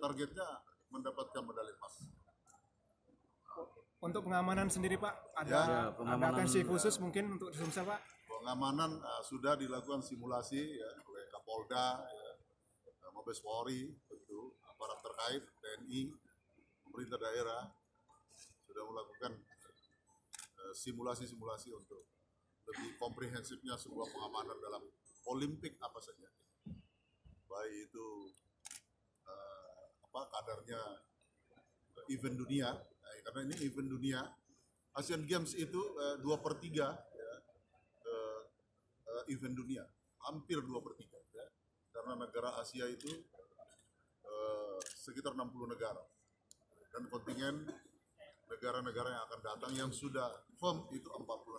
targetnya mendapatkan medali emas. Untuk pengamanan sendiri Pak, ada Ya, ada atensi khusus mungkin untuk Sumsel Pak? Pengamanan sudah dilakukan simulasi ya, oleh Kapolda, ya, Mabes Polri, tentu aparat terkait, TNI, pemerintah daerah sudah melakukan simulasi-simulasi untuk lebih komprehensifnya sebuah pengamanan dalam Olimpik apa saja, baik itu kadarnya event dunia, karena ini event dunia. Asian Games itu 2/3 ya, event dunia, hampir 2/3 ya, karena negara Asia itu sekitar 60 negara, dan kontingen negara-negara yang akan datang yang sudah firm itu 40